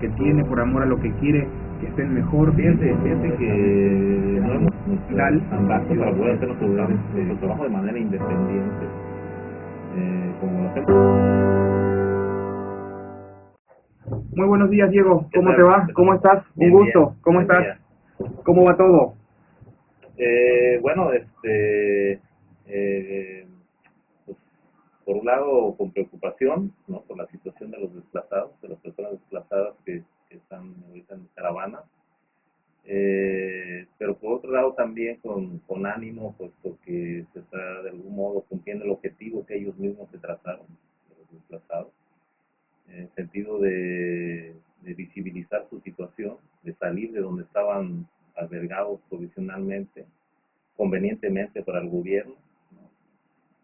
que tiene, por amor a lo que quiere, que estén mejor. Fíjense que no hemos tan vasto para poder hacer nuestro trabajo de manera independiente, como lo hacemos. Muy buenos días, Diego. ¿Cómo te va? ¿Cómo estás? Un gusto. Bien. ¿Cómo estás? ¿Cómo va todo? Bueno, pues, por un lado con preocupación, ¿no?, por la situación de los desplazados, de las personas desplazadas que están ahorita en caravana, pero por otro lado también con ánimo, puesto que se está de algún modo cumpliendo el objetivo que ellos mismos se trazaron, de los desplazados, en el sentido de visibilizar su situación, de salir de donde estaban albergados provisionalmente, convenientemente para el gobierno, ¿no?,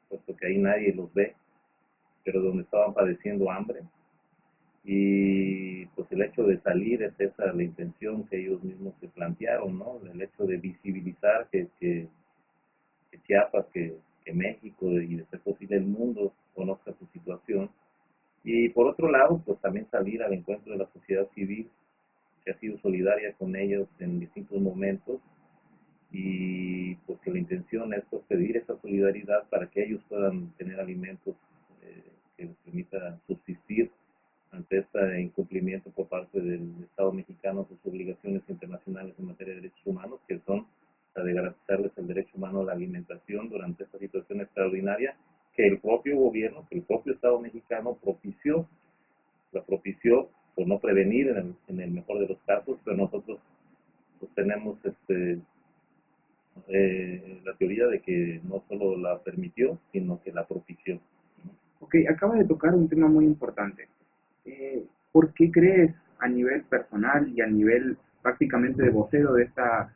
puesto que ahí nadie los ve, pero donde estaban padeciendo hambre. Y pues el hecho de salir es esa la intención que ellos mismos se plantearon, ¿no? El hecho de visibilizar que Chiapas, que México y de ser posible el mundo conozca su situación. Y por otro lado, pues también salir al encuentro de la sociedad civil, que ha sido solidaria con ellos en distintos momentos, y pues que la intención es pues, pedir esa solidaridad para que ellos puedan tener alimentos que les permita subsistir ante este incumplimiento por parte del Estado mexicano de sus obligaciones internacionales en materia de derechos humanos, que son la de garantizarles el derecho humano a la alimentación durante esta situación extraordinaria que el propio gobierno, que el propio Estado mexicano la propició por no prevenir en el mejor de los casos, pero nosotros pues, tenemos la teoría de que no solo la permitió, sino que la propició. Ok, acabas de tocar un tema muy importante. ¿Por qué crees a nivel personal y a nivel prácticamente de vocero de esta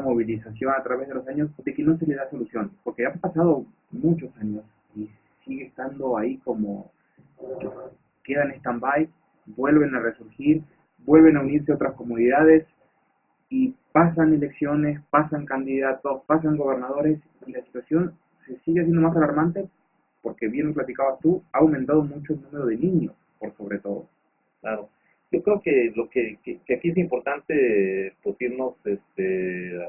movilización a través de los años de que no se le da solución? Porque han pasado muchos años y sigue estando ahí como que quedan en stand-by, vuelven a resurgir, vuelven a unirse otras comunidades y pasan elecciones, pasan candidatos, pasan gobernadores y la situación se sigue haciendo más alarmante porque bien lo platicabas tú, ha aumentado mucho el número de niños, por sobre todo. Claro. Yo creo que lo que aquí es importante pues irnos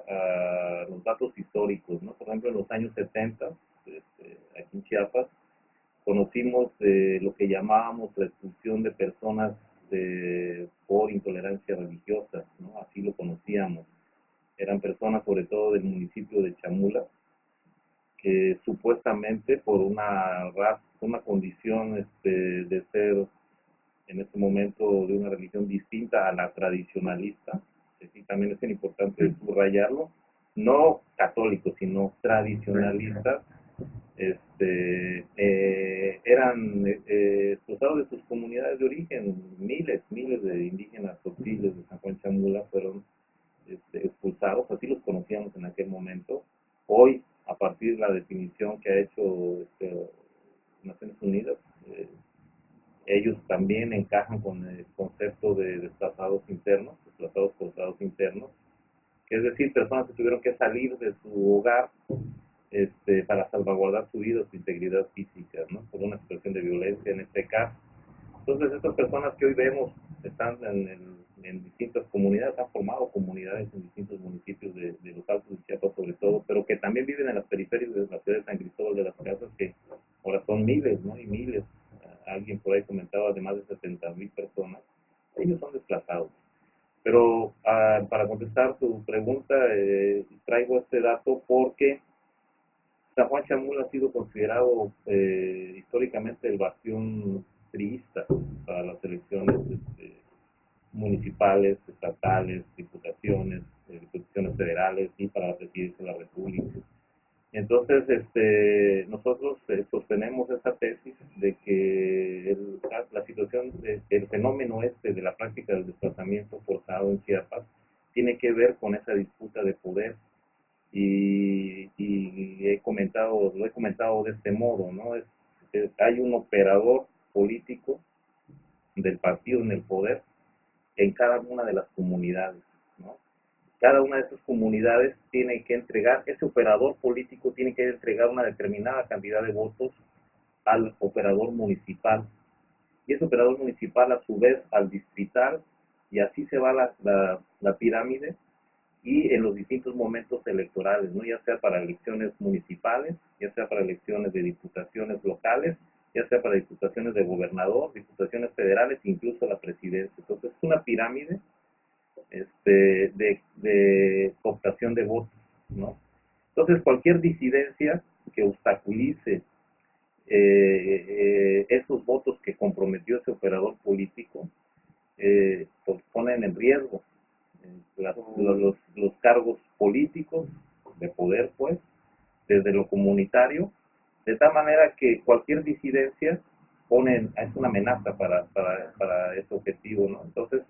a los datos históricos, ¿no? Por ejemplo, en los años 70, aquí en Chiapas, conocimos lo que llamábamos la expulsión de personas por intolerancia religiosa, ¿no? Así lo conocíamos. Eran personas sobre todo del municipio de Chamula, que supuestamente por una raza, una condición de ser en este momento de una religión distinta a la tradicionalista, sí, también es importante subrayarlo, no católicos, sino tradicionalistas, eran expulsados de sus comunidades de origen. Miles de indígenas hostiles de San Juan Chamula fueron expulsados, así los conocíamos en aquel momento. Hoy, a partir de la definición que ha hecho Naciones Unidas, ellos también encajan con el concepto de desplazados internos, desplazados forzados internos, que es decir, personas que tuvieron que salir de su hogar para salvaguardar su vida, su integridad física, ¿no?, por una situación de violencia en este caso. Entonces, estas personas que hoy vemos están en distintas comunidades, han formado comunidades en distintos municipios de los Altos de Chiapas sobre todo, pero que también viven en las periferias de la ciudad de San Cristóbal de las Casas, que ahora son miles, ¿no? Y miles. Alguien por ahí comentaba de más de 70,000 personas. Ellos son desplazados. Pero para contestar tu pregunta, traigo este dato porque San Juan Chamula ha sido considerado históricamente el bastión priista para las elecciones municipales, estatales, diputaciones federales y para la presidencia de la República. Entonces, nosotros sostenemos esta tesis de que la situación, el fenómeno de la práctica del desplazamiento forzado en Chiapas tiene que ver con esa disputa de poder. Y lo he comentado de este modo, ¿no? Hay un operador político del partido en el poder en cada una de las comunidades, ¿no? Cada una de esas comunidades tiene que entregar, ese operador político tiene que entregar una determinada cantidad de votos al operador municipal. Y ese operador municipal, a su vez, al distrital, Y así se va la pirámide y en los distintos momentos electorales, ¿no? Ya sea para elecciones municipales, ya sea para elecciones de diputaciones locales, ya sea para diputaciones de gobernador, diputaciones federales, incluso la presidencia. Entonces es una pirámide de cooptación de votos, ¿no? Entonces cualquier disidencia que obstaculice esos votos que comprometió ese operador político, pues ponen en riesgo los cargos políticos de poder, pues, desde lo comunitario, de tal manera que cualquier disidencia es una amenaza para ese objetivo, ¿no? Entonces,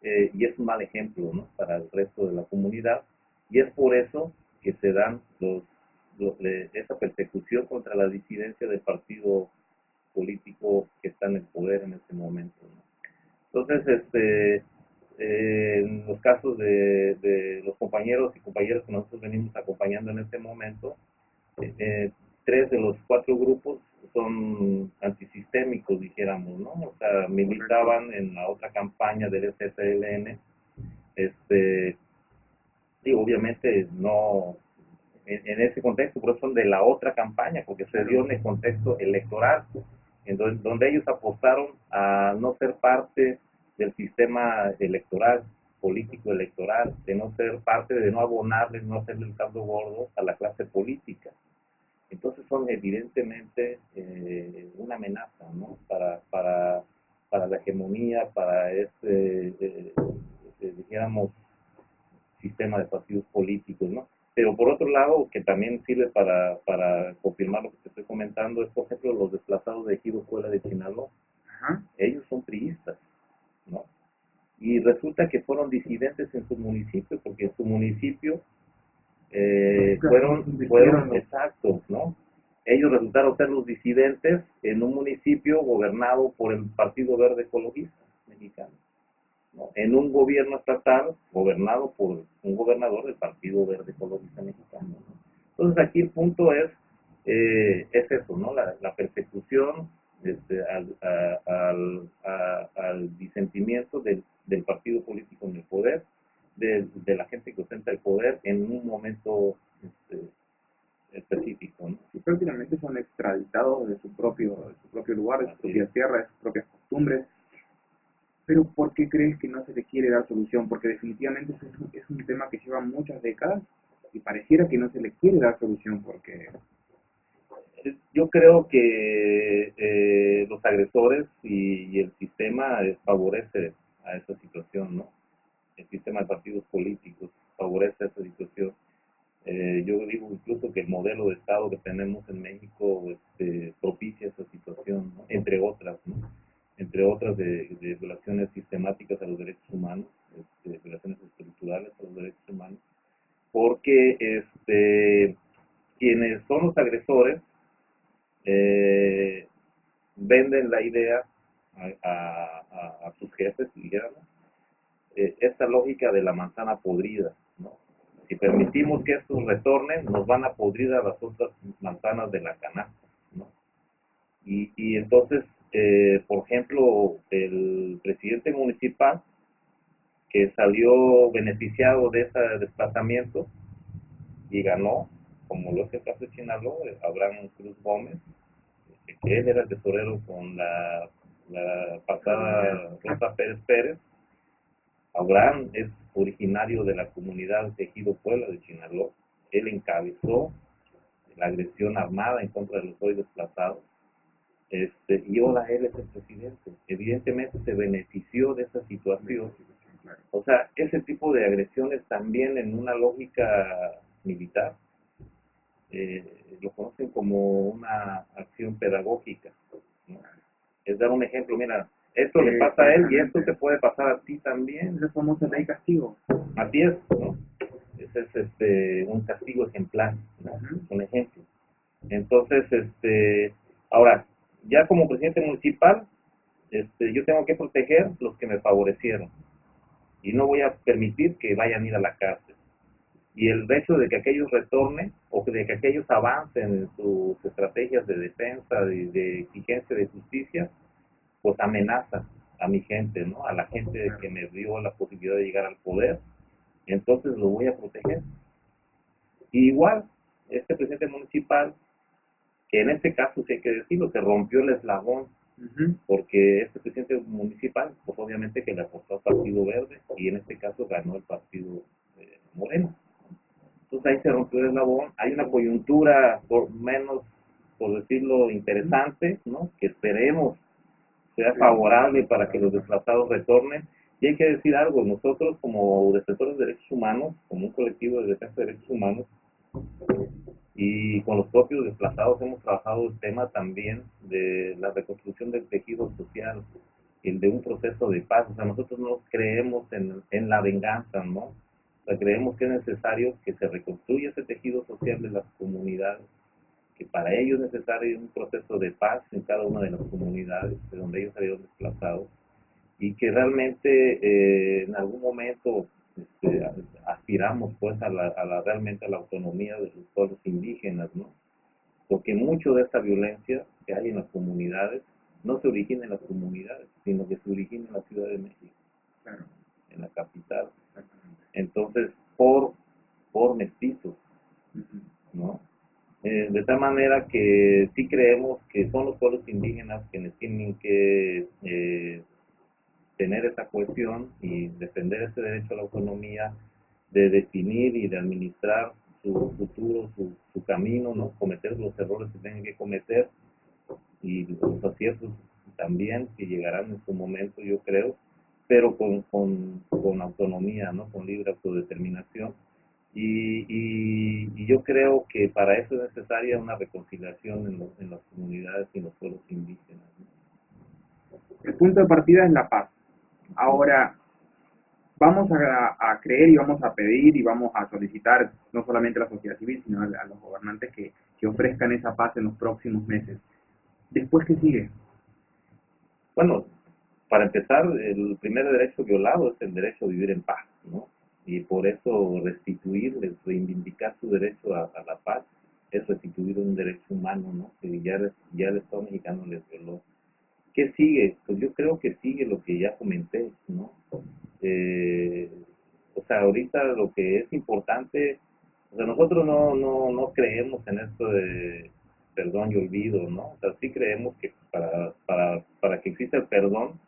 y es un mal ejemplo, ¿no? Para el resto de la comunidad, y es por eso que se dan esa persecución contra la disidencia del partido político que está en el poder en este momento, ¿no? Entonces, en los casos de los compañeros y compañeras que nosotros venimos acompañando en este momento, eh, 3 de los 4 grupos son antisistémicos, dijéramos, ¿no? O sea, militaban en la otra campaña del SSLN, y obviamente no, en ese contexto, por eso son de la otra campaña, porque se dio en el contexto electoral, donde ellos apostaron a no ser parte del sistema electoral, político electoral, de no ser parte, de no abonarles, no hacerle el caldo gordo a la clase política. Entonces son evidentemente una amenaza, ¿no? Para la hegemonía, para dijéramos, sistema de partidos políticos, ¿no? Pero por otro lado, que también sirve para confirmar lo que te estoy comentando, es, por ejemplo, los desplazados de Ejido Puebla de Sinaloa. Ajá. Ellos son priistas, ¿no? Y resulta que fueron disidentes en su municipio, porque en su municipio fueron exactos, ¿no? Ellos resultaron ser los disidentes en un municipio gobernado por el Partido Verde Ecologista Mexicano, ¿no? En un gobierno estatal gobernado por un gobernador del Partido Verde Ecologista Mexicano, ¿no? Entonces aquí el punto es eso, ¿no? La persecución al disentimiento del partido político en el poder, de la gente que ostenta el poder en un momento específico, ¿no? Y prácticamente son extraditados de su propio lugar, de su propia tierra, de sus propias costumbres. Pero ¿por qué crees que no se le quiere dar solución? Porque definitivamente es un tema que lleva muchas décadas y pareciera que no se le quiere dar solución porque... Yo creo que los agresores y el sistema favorece a esa situación, ¿no? El sistema de partidos políticos favorece esa situación. Yo digo incluso que el modelo de Estado que tenemos en México propicia esa situación, ¿no? Entre otras, ¿no? Entre otras de violaciones sistemáticas a los derechos humanos, violaciones estructurales a los derechos humanos, porque quienes son los agresores venden la idea a sus jefes, digamos, esta lógica de la manzana podrida, ¿no? Si permitimos que estos retornen, nos van a podrir a las otras manzanas de la canasta, ¿no? Y entonces, por ejemplo, el presidente municipal que salió beneficiado de ese desplazamiento y ganó, como lo es el caso de Sinaloa, Abraham Cruz Gómez, que él era tesorero con la pasada Rosa Pérez Pérez. Abraham es originario de la comunidad de Ejido Puebla de Sinaloa. Él encabezó la agresión armada en contra de los hoy desplazados. Y ahora él es el presidente. Evidentemente se benefició de esa situación. O sea, ese tipo de agresiones también en una lógica militar lo conocen como una acción pedagógica, ¿no? Es dar un ejemplo, mira, esto le pasa a él y esto te puede pasar a ti también. Es famosa ley castigo. Así es, ¿no? Ese es un castigo ejemplar, ¿no? Un ejemplo. Entonces, ahora, ya como presidente municipal, yo tengo que proteger los que me favorecieron y no voy a permitir que vayan a ir a la cárcel. Y el hecho de que aquellos retornen o de que aquellos avancen en sus estrategias de defensa, de exigencia de justicia, pues amenaza a mi gente, ¿no? A la gente que me dio la posibilidad de llegar al poder, entonces lo voy a proteger. Y igual, este presidente municipal, que en este caso, sí hay que decirlo, se rompió el eslabón, porque este presidente municipal, pues obviamente que le aportó al Partido Verde, y en este caso ganó el Partido Moreno. Entonces ahí se rompió el eslabón, hay una coyuntura por menos, por decirlo, interesante, ¿no? Que esperemos sea favorable para que los desplazados retornen. Y hay que decir algo, nosotros como defensores de derechos humanos, como un colectivo de defensa de derechos humanos, y con los propios desplazados hemos trabajado el tema también de la reconstrucción del tejido social, el de un proceso de paz. O sea, nosotros no creemos en la venganza, ¿no? O sea, creemos que es necesario que se reconstruya ese tejido social de las comunidades, que para ello es necesario un proceso de paz en cada una de las comunidades de donde ellos salieron desplazados, y que realmente en algún momento aspiramos pues realmente a la autonomía de los pueblos indígenas, ¿no? Porque mucho de esta violencia que hay en las comunidades no se origina en las comunidades, sino que se origina en la Ciudad de México, claro, en la capital. Entonces, por mestizos, ¿no? De tal manera que sí creemos que son los pueblos indígenas quienes tienen que tener esa cohesión y defender ese derecho a la autonomía, de definir y de administrar su futuro, su camino, ¿no? Cometer los errores que tengan que cometer y los aciertos también que llegarán en su momento, yo creo, pero con autonomía, ¿no? Con libre autodeterminación. Y yo creo que para eso es necesaria una reconciliación en las comunidades y en los pueblos indígenas, ¿no? El punto de partida es la paz. Ahora, vamos a creer y vamos a pedir y vamos a solicitar no solamente a la sociedad civil, sino a los gobernantes que ofrezcan esa paz en los próximos meses. ¿Después qué sigue? Bueno, para empezar, el primer derecho violado es el derecho a vivir en paz, ¿no? Y por eso restituir, reivindicar su derecho a la paz, es restituir un derecho humano, ¿no? Que ya el Estado mexicano les violó. ¿Qué sigue? Pues yo creo que sigue lo que ya comenté, ¿no? Eh, o sea, ahorita lo que es importante, o sea, nosotros no creemos en esto de perdón y olvido, ¿no? O sea, sí creemos que para que exista el perdón,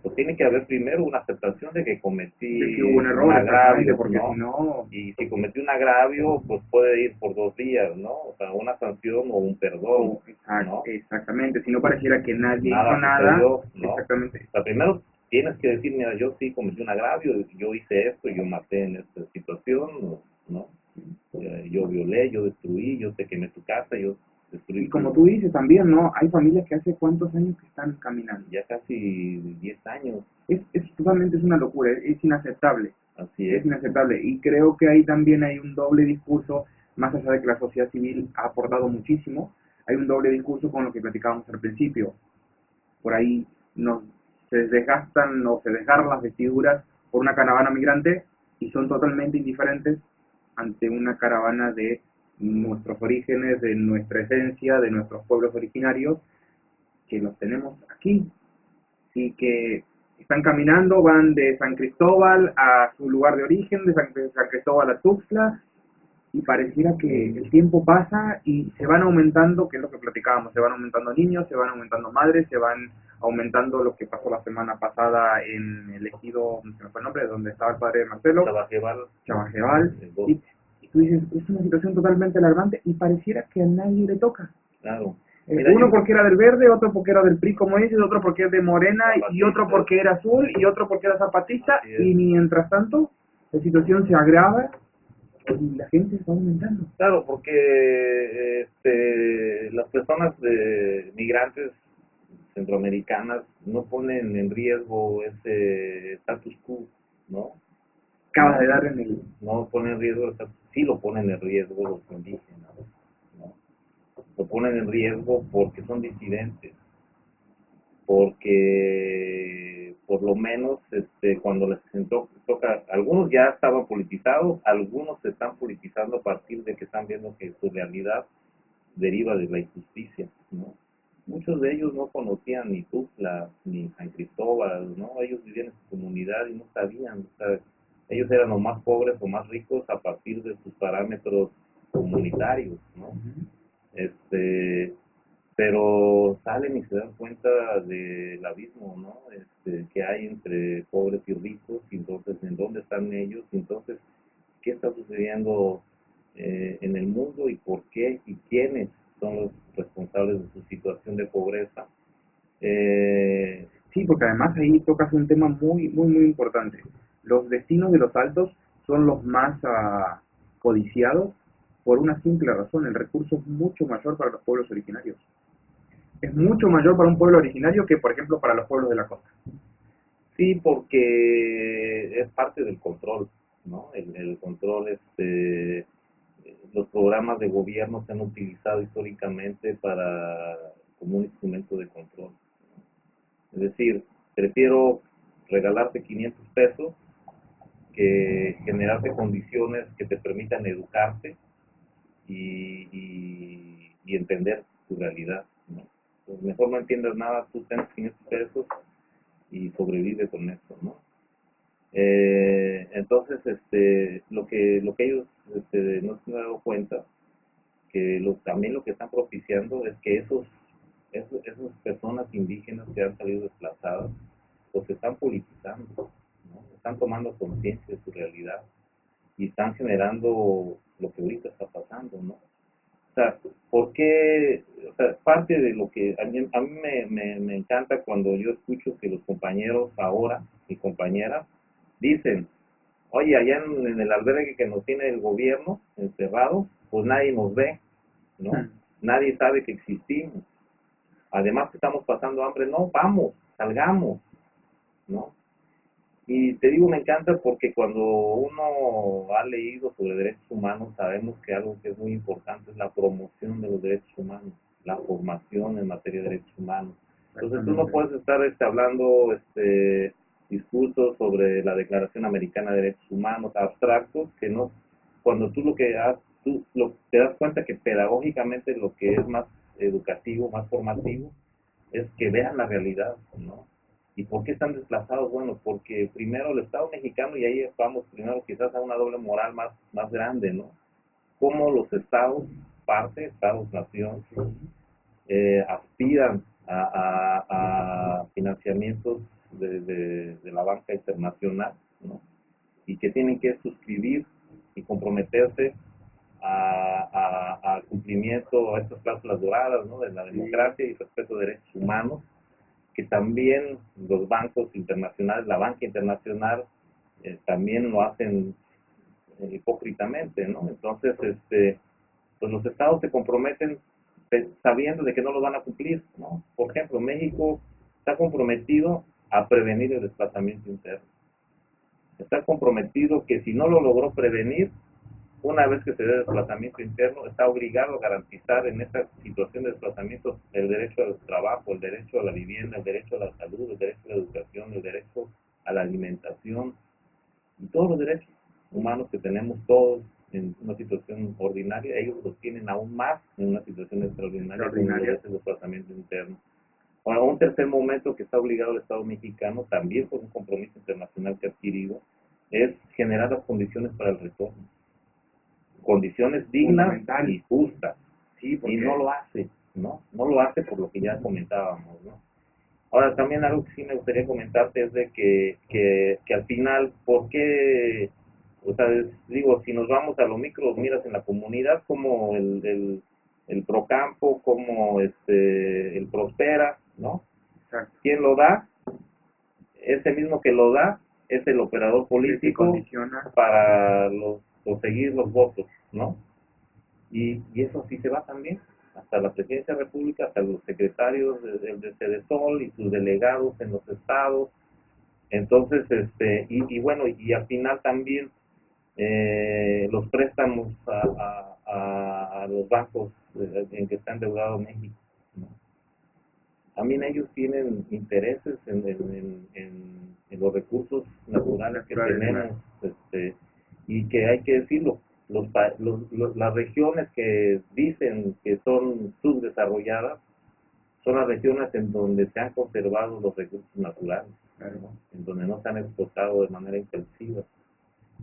pues tiene que haber primero una aceptación de que De que cometí hubo un un error, exactamente, agravio, porque si ¿no? no, Y si cometí un agravio, pues puede ir por 2 días, ¿no? O sea, una sanción o un perdón, ¿no? exactamente, si no pareciera que nadie hizo Nada nada, sucedió, ¿no? exactamente. O sea, primero tienes que decir, mira, yo sí cometí un agravio, yo hice esto, yo maté en esta situación, ¿no? Yo violé, yo destruí, yo te quemé tu casa, yo destruí Y como tú dices también, ¿no? Hay familias que hace cuántos años que están caminando. ya casi 10 años. Es totalmente es una locura, es inaceptable. Así Es es. inaceptable. Y creo que ahí también hay un doble discurso, más allá de que la sociedad civil ha aportado muchísimo, hay un doble discurso con lo que platicábamos al principio. Por ahí nos, se desgastan o se desgarran las vestiduras por una caravana migrante y son totalmente indiferentes ante una caravana de nuestros orígenes, de nuestra esencia, de nuestros pueblos originarios, que los tenemos aquí y que están caminando, van de San Cristóbal a su lugar de origen, de San Cristóbal a Tuxtla, y pareciera que el tiempo pasa y se van aumentando, que es lo que platicábamos, se van aumentando niños, se van aumentando madres, se van aumentando lo que pasó la semana pasada en el ejido, no se me fue el nombre, donde estaba el padre de Marcelo, Chabajeval, y tú dices, es una situación totalmente alarmante y pareciera que a nadie le toca. Claro. Mira, uno porque era del verde, otro porque era del PRI, como dices, otro porque es de Morena, zapatista, y otro porque era azul, y otro porque era zapatista, y mientras tanto la situación se agrava y la gente está aumentando. Claro, porque las personas migrantes centroamericanas no ponen en riesgo ese status quo, ¿no? Acabas de dar en el... No ponen en riesgo el status, sí lo ponen en riesgo los indígenas, ¿no? Lo ponen en riesgo porque son disidentes, porque por lo menos cuando les toca, algunos ya estaban politizados, algunos se están politizando a partir de que están viendo que su realidad deriva de la injusticia, ¿no? muchos de ellos no conocían ni Tuxtla ni San Cristóbal, ¿no? Ellos vivían en su comunidad y no sabían, o sea, ellos eran los más pobres o más ricos a partir de sus parámetros comunitarios, ¿no? Ujú. Este, pero salen y se dan cuenta del abismo, ¿no? Que hay entre pobres y ricos, y entonces, ¿en dónde están ellos? Y entonces, ¿qué está sucediendo en el mundo y por qué y quiénes son los responsables de su situación de pobreza? Eh, Sí, porque además ahí tocas un tema muy importante. Los destinos de los altos son los más codiciados por una simple razón. El recurso es mucho mayor para los pueblos originarios. Es mucho mayor para un pueblo originario que, por ejemplo, para los pueblos de la costa. sí, porque es parte del control, ¿no? El control, los programas de gobierno se han utilizado históricamente para como un instrumento de control. Es decir, prefiero regalarte 500 pesos que generarte condiciones que te permitan educarte y entender tu realidad, ¿no? Pues mejor no entiendas nada, tú tienes 500 pesos y sobrevive con eso, ¿no? Entonces, lo que ellos no se han dado cuenta, que también lo que están propiciando es que esas personas indígenas que han salido desplazadas, pues se están politizando, ¿no? Están tomando conciencia de su realidad y están generando lo que ahorita está pasando, ¿no? O sea, ¿por qué? O sea, parte de lo que a mí me encanta cuando yo escucho que los compañeros ahora y compañeras dicen, oye, allá en el albergue que nos tiene el gobierno encerrados, pues nadie nos ve, ¿no? Nadie sabe que existimos. Además que estamos pasando hambre, no, vamos, salgamos, ¿no? Y te digo, me encanta porque cuando uno ha leído sobre derechos humanos, sabemos que algo que es muy importante es la promoción de los derechos humanos, la formación en materia de derechos humanos. Entonces tú no Exactamente. puedes estar hablando discursos sobre la Declaración Americana de Derechos Humanos abstractos que no, cuando tú te das cuenta que pedagógicamente lo que es más educativo, más formativo, es que vean la realidad, ¿no? ¿Y por qué están desplazados? Bueno, porque primero el Estado mexicano, y ahí vamos primero quizás a una doble moral más grande, ¿no? Cómo los estados, estados, nación, aspiran a financiamientos de la banca internacional, ¿no? Y que tienen que suscribir y comprometerse al cumplimiento a estas cláusulas doradas, ¿no? De la democracia y respeto de derechos humanos, que también los bancos internacionales, la banca internacional, también lo hacen hipócritamente, ¿no? Entonces, pues los estados se comprometen sabiendo de que no lo van a cumplir, ¿no? Por ejemplo, México está comprometido a prevenir el desplazamiento interno. Está comprometido que si no lo logró prevenir, una vez que se dé desplazamiento interno, está obligado a garantizar en esta situación de desplazamiento el derecho al trabajo, el derecho a la vivienda, el derecho a la salud, el derecho a la educación, el derecho a la alimentación y todos los derechos humanos que tenemos todos en una situación ordinaria, ellos los tienen aún más en una situación extraordinaria como lo Extraordinaria. es el desplazamiento interno. Ahora, un tercer momento que está obligado el Estado mexicano, también por un compromiso internacional que ha adquirido, es generar las condiciones para el retorno, condiciones dignas Fundamental. y justas, Sí, y no porque lo hace, ¿no? No lo hace por lo que ya comentábamos, ¿no? Ahora, también algo que sí me gustaría comentarte es de que al final, ¿por qué? O sea, digo, si nos vamos a lo micro, miras en la comunidad como el Procampo, como el Prospera, ¿no? exacto, ¿Quién lo da? Ese mismo que lo da es el operador que político condiciona. para conseguir los votos, ¿no? Y eso sí se va también, hasta la Presidencia de la República, hasta los secretarios de Cedesol y sus delegados en los estados. Entonces, bueno, y al final también los préstamos a los bancos en que está endeudado México, ¿no? También ellos tienen intereses en los recursos naturales que Naturales, claro. tenemos, y que hay que decirlo, las regiones que dicen que son subdesarrolladas son las regiones en donde se han conservado los recursos naturales, Claro. ¿no? En donde no se han explotado de manera intensiva.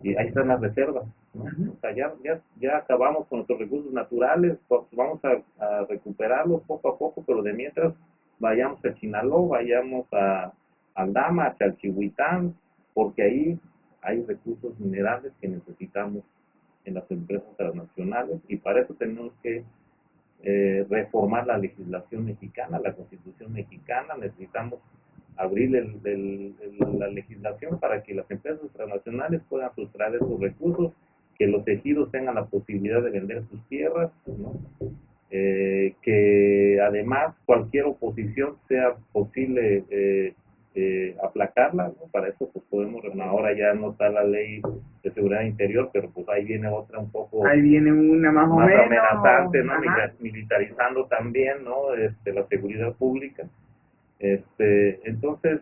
Y ahí están las reservas, ¿no? Ujú. O sea, ya acabamos con nuestros recursos naturales, pues vamos a recuperarlos poco a poco, pero de mientras vayamos a Chinaló, vayamos a Aldama, a Chalchihuitán, porque ahí hay recursos minerales que necesitamos en las empresas transnacionales y para eso tenemos que reformar la legislación mexicana, la constitución mexicana, necesitamos abrir la legislación para que las empresas transnacionales puedan sustraer esos recursos, que los ejidos tengan la posibilidad de vender sus tierras, ¿no? Que además cualquier oposición sea posible aplacarla, ¿no? Para eso pues podemos, ahora ya no está la ley de seguridad interior, pero pues ahí viene otra un poco Ahí viene una más o más menos. amenazante, ¿no? Ajá. Militarizando también, ¿no? La seguridad pública. Entonces,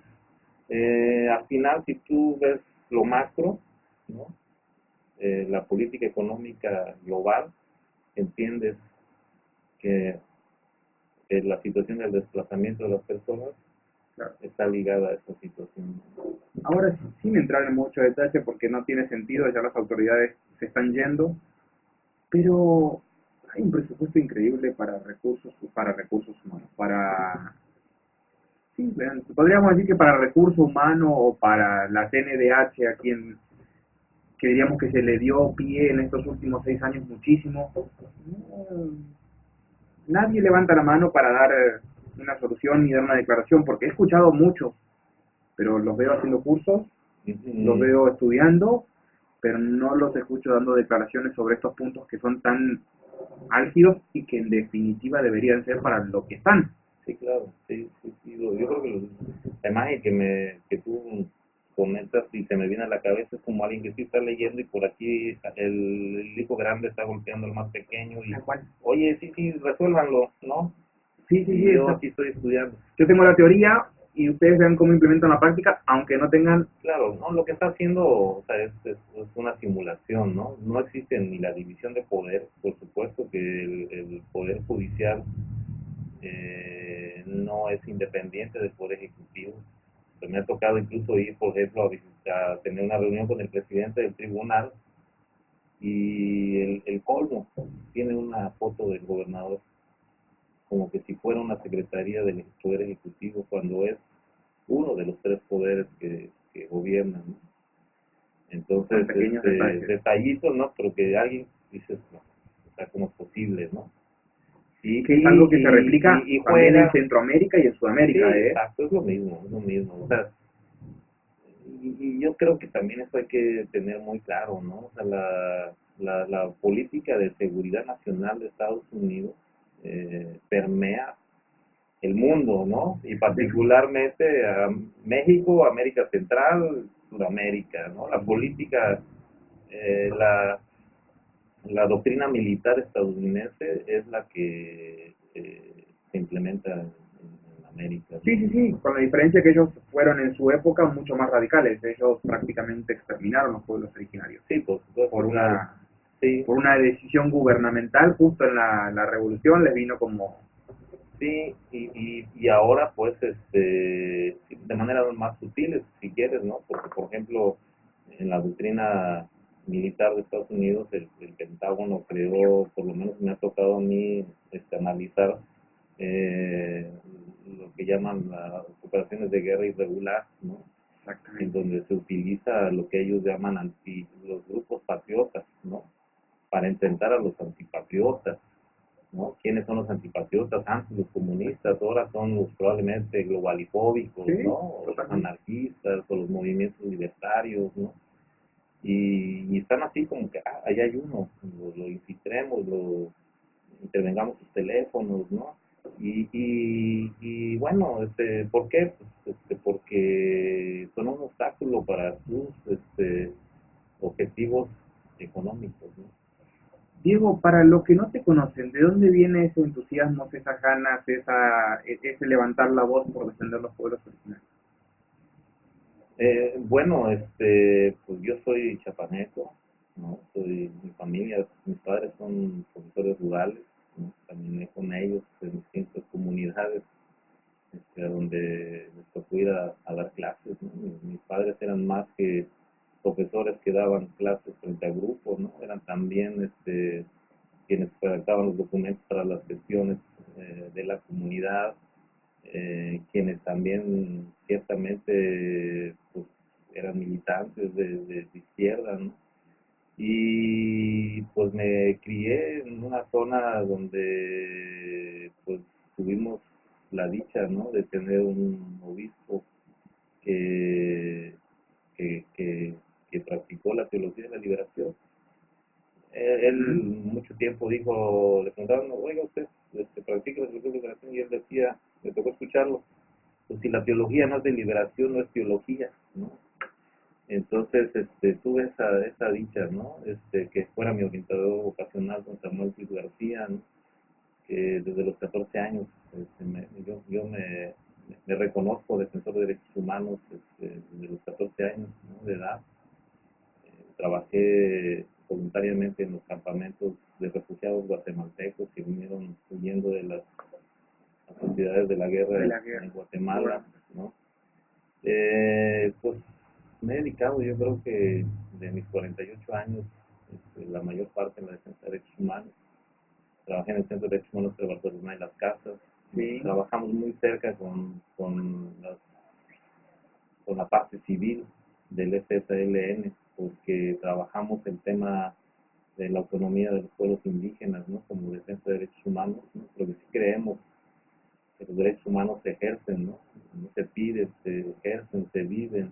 al final, si tú ves lo macro, ¿no? La política económica global, entiendes que la situación del desplazamiento de las personas Claro. está ligada a esa situación. Ahora, sin entrar en mucho detalle, porque no tiene sentido, ya las autoridades se están yendo, pero hay un presupuesto increíble para recursos humanos, sí, podríamos decir que para recursos humanos o para la CNDH, a quien que diríamos que se le dio pie en estos últimos 6 años muchísimo. Nadie levanta la mano para dar una solución y dar una declaración, porque he escuchado muchos, pero los veo haciendo cursos, los veo estudiando, pero no los escucho dando declaraciones sobre estos puntos que son tan álgidos y que en definitiva deberían ser para lo que están. Sí, claro, sí, sí, sí. Yo creo que la imagen que tú comentas y se me viene a la cabeza es como alguien que sí está leyendo y por aquí el hijo grande está golpeando al más pequeño y, Tal cual. oye, sí, sí, resuélvanlo, ¿no? Sí, sí, sí. Y yo aquí estoy estudiando. Yo tengo la teoría y ustedes vean cómo implementan la práctica, aunque no tengan. Claro, ¿no? Lo que está haciendo, o sea, es una simulación, ¿no? No existe ni la división de poder, por supuesto que el poder judicial no es independiente del poder ejecutivo. Pues me ha tocado incluso ir, por ejemplo, a tener una reunión con el presidente del tribunal y el colmo tiene una foto del gobernador, como que si fuera una secretaría del poder ejecutivo, cuando es uno de los tres poderes que gobiernan, ¿no? Entonces, Pequeños detalles. detallitos, ¿no? Pero que alguien dice, no, o sea, ¿cómo es posible, no? Que es algo que se replica Y también en juega, Centroamérica y en sí, Sudamérica, ¿eh? exacto, es lo mismo, es lo mismo. O sea, y yo creo que también eso hay que tener muy claro, ¿no? O sea, la política de seguridad nacional de Estados Unidos permea el mundo, ¿no? Y particularmente a México, América Central, Sudamérica, ¿no? La política, la doctrina militar estadounidense es la que se implementa en América, ¿no? Sí, sí, sí, con la diferencia que ellos fueron en su época mucho más radicales. Ellos prácticamente exterminaron los pueblos originarios Sí, por supuesto, por claro. una, Sí, por una decisión gubernamental. Justo en la revolución les vino como. sí, y ahora pues de manera más sutil, si quieres, ¿no? Porque por ejemplo, en la doctrina militar de Estados Unidos, el Pentágono creó, por lo menos me ha tocado a mí analizar eh, lo que llaman las operaciones de guerra irregular, ¿no? En Exactamente. donde se utiliza lo que ellos llaman los grupos patriotas, ¿no? Para enfrentar a los antipatriotas, ¿no? ¿Quiénes son los antipatriotas? Antes los comunistas, ahora son los probablemente globalifóbicos, Sí, ¿no? O los totalmente. anarquistas, o los movimientos libertarios, ¿no? Y están así como que, ahí hay uno, lo infiltremos, intervengamos sus teléfonos, ¿no? Y bueno, ¿por qué? Pues, porque son un obstáculo para sus objetivos económicos, ¿no? Diego, para los que no te conocen, ¿de dónde viene ese entusiasmo, esas ganas, ese levantar la voz por defender los pueblos originarios? Bueno, pues yo soy chapaneco, ¿no? Mi familia, mis padres son profesores rurales, ¿no? Caminé con ellos en distintas comunidades donde les tocó ir a dar clases, ¿no? Mis padres eran más que profesores que daban clases frente a grupos, ¿no? Eran también quienes redactaban los documentos para las gestiones de la comunidad, quienes también ciertamente pues, eran militantes de izquierda, ¿no? Y pues me crié en una zona donde pues tuvimos la dicha, ¿no? De tener un obispo que, que, que, que practicó la teología de la liberación. Él Ujú. mucho tiempo dijo, le preguntaron, oiga usted, practica la teología de la liberación, y él decía, me tocó escucharlo, pues si la teología no es de liberación, no es teología, ¿no? Entonces, tuve esa dicha, ¿no? Que fuera mi orientador vocacional, don Samuel Luis García, ¿no? Que desde los 14 años yo me reconozco defensor de derechos humanos desde los 14 años, ¿no? De edad. Trabajé voluntariamente en los campamentos de refugiados guatemaltecos que vinieron huyendo de las atrocidades de la De guerra la guerra. en Guatemala, Bueno, ¿no? Pues me he dedicado, yo creo que de mis 48 años, la mayor parte en la defensa de derechos humanos. Trabajé en el Centro de Derechos Humanos de Barcelona y Las Casas. sí, Trabajamos muy cerca con la parte civil del EZLN, porque trabajamos el tema de la autonomía de los pueblos indígenas, ¿no? Como defensa de derechos humanos, ¿no? Porque sí creemos que los derechos humanos se ejercen, ¿no? No se piden, se ejercen, se viven.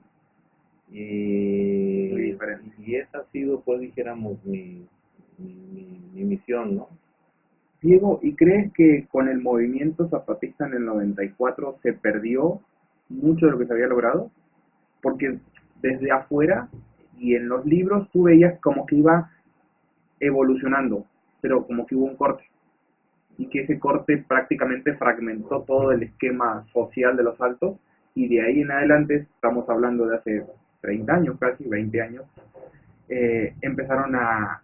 muy Y, diferente. y esa ha sido, pues dijéramos, mi misión, ¿no? Diego, ¿y crees que con el movimiento zapatista en el 94 se perdió mucho de lo que se había logrado? Porque desde afuera y en los libros tú veías como que iba evolucionando, pero como que hubo un corte y que ese corte prácticamente fragmentó todo el esquema social de los altos y de ahí en adelante, estamos hablando de hace 30 años casi, 20 años, empezaron a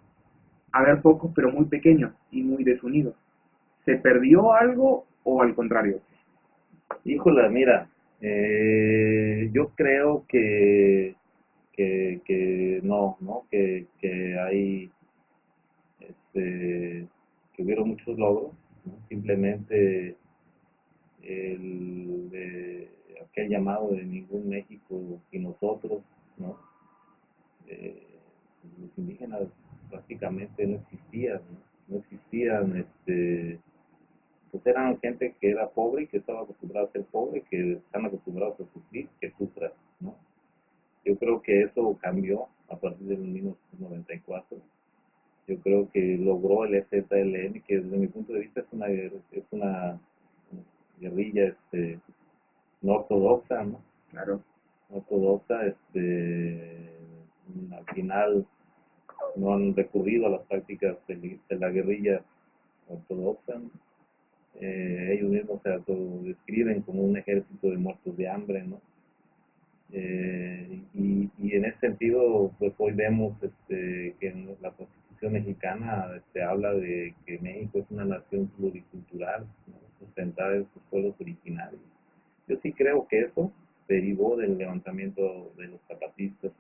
ver focos pero muy pequeños y muy desunidos. ¿Se perdió algo o al contrario? Híjola, mira, yo creo que no, ¿no? Que hay, que hubieron muchos logros, ¿no? Simplemente aquel llamado de ningún México y nosotros, ¿no? Eh, los indígenas prácticamente no existían, ¿no? No existían, pues eran gente que era pobre y que estaba acostumbrada a ser pobre, que están acostumbrados a sufrir, que sufran, ¿no? Yo creo que eso cambió a partir del 1994. Yo creo que logró el EZLN, que desde mi punto de vista es una guerrilla no ortodoxa, ¿no? Claro. No ortodoxa, al final no han recurrido a las prácticas de la guerrilla ortodoxa, ¿no? Ellos mismos se autodescriben como un ejército de muertos de hambre, ¿no? Y en ese sentido, pues hoy vemos que en la Constitución mexicana habla de que México es una nación pluricultural, ¿no? Sustentada en sus pueblos originarios. Yo sí creo que eso derivó del levantamiento de los zapatistas,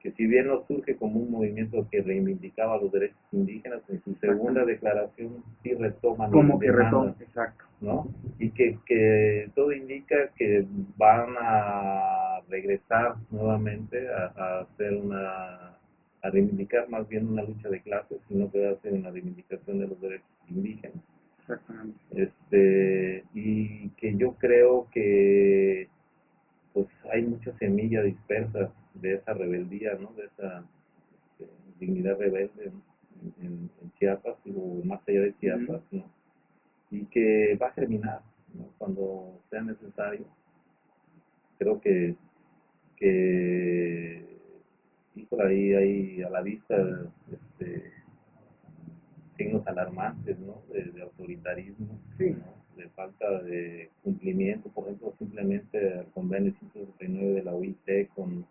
que si bien no surge como un movimiento que reivindicaba los derechos indígenas, en su segunda declaración sí retoman y Como que demandan, retón, exacto. ¿no? Y que todo indica que van a regresar nuevamente a hacer a reivindicar más bien una lucha de clases, sino que hacen una reivindicación de los derechos indígenas. Exactamente. Y que yo creo que pues hay muchas semillas dispersas de esa rebeldía, ¿no? De esa dignidad rebelde, ¿no? En Chiapas o más allá de Chiapas, ¿no? Y que va a germinar, ¿no? Cuando sea necesario. Creo que y por ahí hay a la vista signos alarmantes, ¿no? De autoritarismo, Sí, ¿no? De falta de cumplimiento, por ejemplo, simplemente el convenio 169 de la OIT con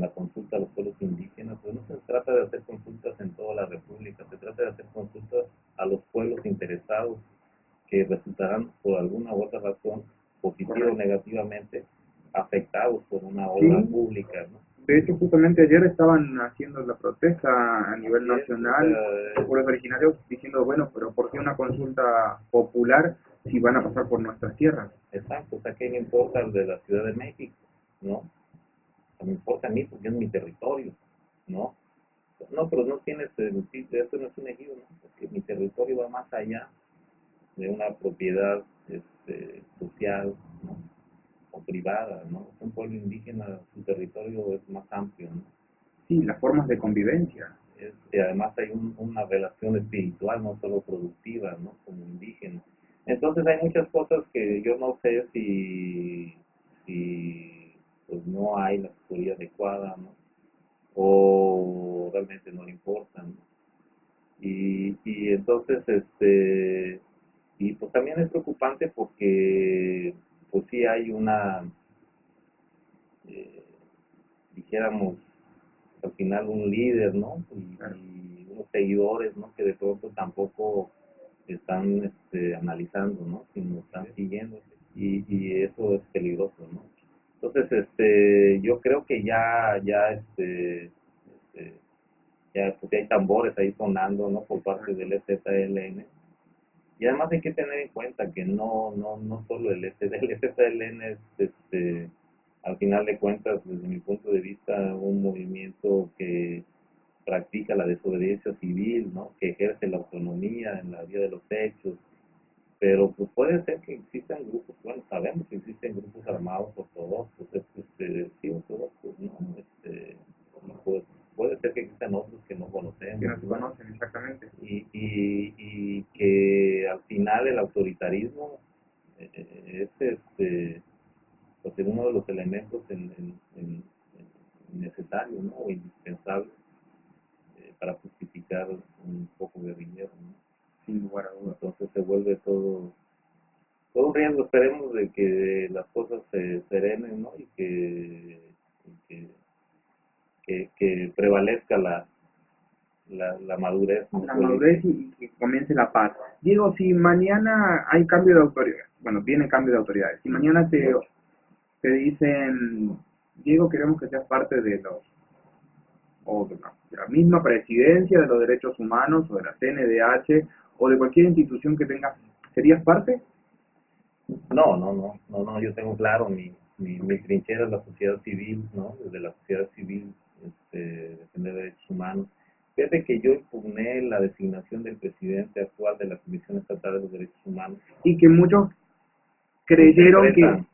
la consulta a los pueblos indígenas, pues no se trata de hacer consultas en toda la República, se trata de hacer consultas a los pueblos interesados que resultarán por alguna u otra razón positivo o Correcto. negativamente, afectados por una Sí, obra pública, ¿no? de hecho justamente ayer estaban haciendo la protesta a nivel Así es, o sea, nacional los pueblos originarios diciendo, bueno, pero ¿por qué una consulta popular si van a pasar por nuestras tierras? exacto, o sea, ¿qué me importa el de la Ciudad de México? ¿No? O sea, me importa a mí porque es mi territorio, ¿no? No, pero no tiene sentido, eso no es un ejido, ¿no? Porque mi territorio va más allá de una propiedad social, ¿no? O privada, ¿no? Un pueblo indígena, su territorio es más amplio, ¿no? Sí, las formas de convivencia. Además hay una relación espiritual, no solo productiva, ¿no? Como indígena. Entonces hay muchas cosas que yo no sé si pues no hay la asesoría adecuada, ¿no? O realmente no le importan, ¿no? Y entonces, y pues también es preocupante porque, pues sí hay eh, dijéramos, al final un líder, ¿no? Claro. Y unos seguidores, ¿no? Que de pronto tampoco están analizando, ¿no? Sino están siguiendo. Y eso es peligroso, ¿no? Entonces, yo creo que ya pues, hay tambores ahí sonando, ¿no? Por parte del EZLN. Y además hay que tener en cuenta que no solo el EZLN es, al final de cuentas, desde mi punto de vista, un movimiento que practica la desobediencia civil, ¿no? Que ejerce la autonomía en la vía de los hechos, pero pues puede ser que existan grupos, bueno, sabemos que existen grupos armados ortodoxos, sí, ortodoxos, ¿no? Pues puede ser que existan otros que no Que conocemos, no se ¿no? conocen exactamente. Y que al final el autoritarismo es pues, uno de los elementos necesarios, ¿no? O indispensables para justificar un poco guerrillero, ¿no? Sin lugar a dudas. Entonces se vuelve todo un riesgo. Esperemos de que las cosas se serenen, ¿no? Y que prevalezca la madurez, ¿no? La madurez Política. y que comience la paz. Diego, si mañana hay cambio de autoridad, bueno, viene cambio de autoridades, si mañana te dicen, Diego, queremos que seas parte de los, o de la misma presidencia de los derechos humanos, o de la CNDH, o de cualquier institución que tengas, ¿serías parte? No, yo tengo claro, mi trinchera es la sociedad civil, ¿no? Desde la sociedad civil, defender derechos humanos. Fíjate que yo impugné la designación del presidente actual de la Comisión Estatal de los Derechos Humanos. Y que muchos creyeron Interpretan,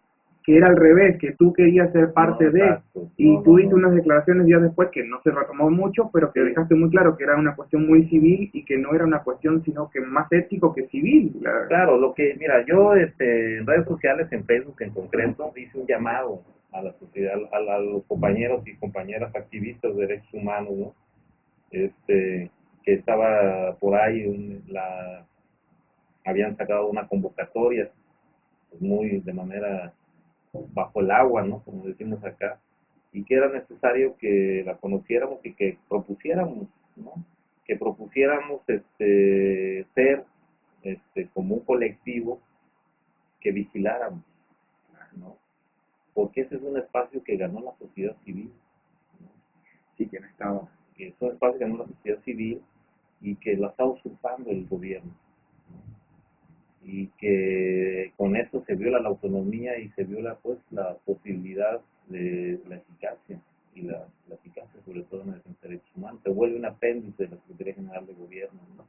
que era al revés, que tú querías ser no, parte de, exacto, y no, tú diste no. unas declaraciones días después que no se retomó mucho, pero que Sí, dejaste muy claro que era una cuestión muy civil y que no era una cuestión sino que más ético que civil. claro, mira, yo en redes sociales, en Facebook en concreto, hice un llamado a la sociedad, a los compañeros y compañeras activistas de derechos humanos, ¿no? Que estaba por ahí, habían sacado una convocatoria, pues muy de manera bajo el agua, ¿no? Como decimos acá, y que era necesario que la conociéramos y que propusiéramos, ¿no? Que propusiéramos ser como un colectivo que vigiláramos, ¿no? Porque ese es un espacio que ganó la sociedad civil, ¿no? Sí, que no estaba. Que es un espacio que ganó la sociedad civil y que lo está usurpando el gobierno, y que con esto se viola la autonomía y se viola pues la posibilidad de la eficacia y la eficacia sobre todo en el defensa de derechos humanos. Se vuelve un apéndice de la Secretaría General de Gobierno, ¿no?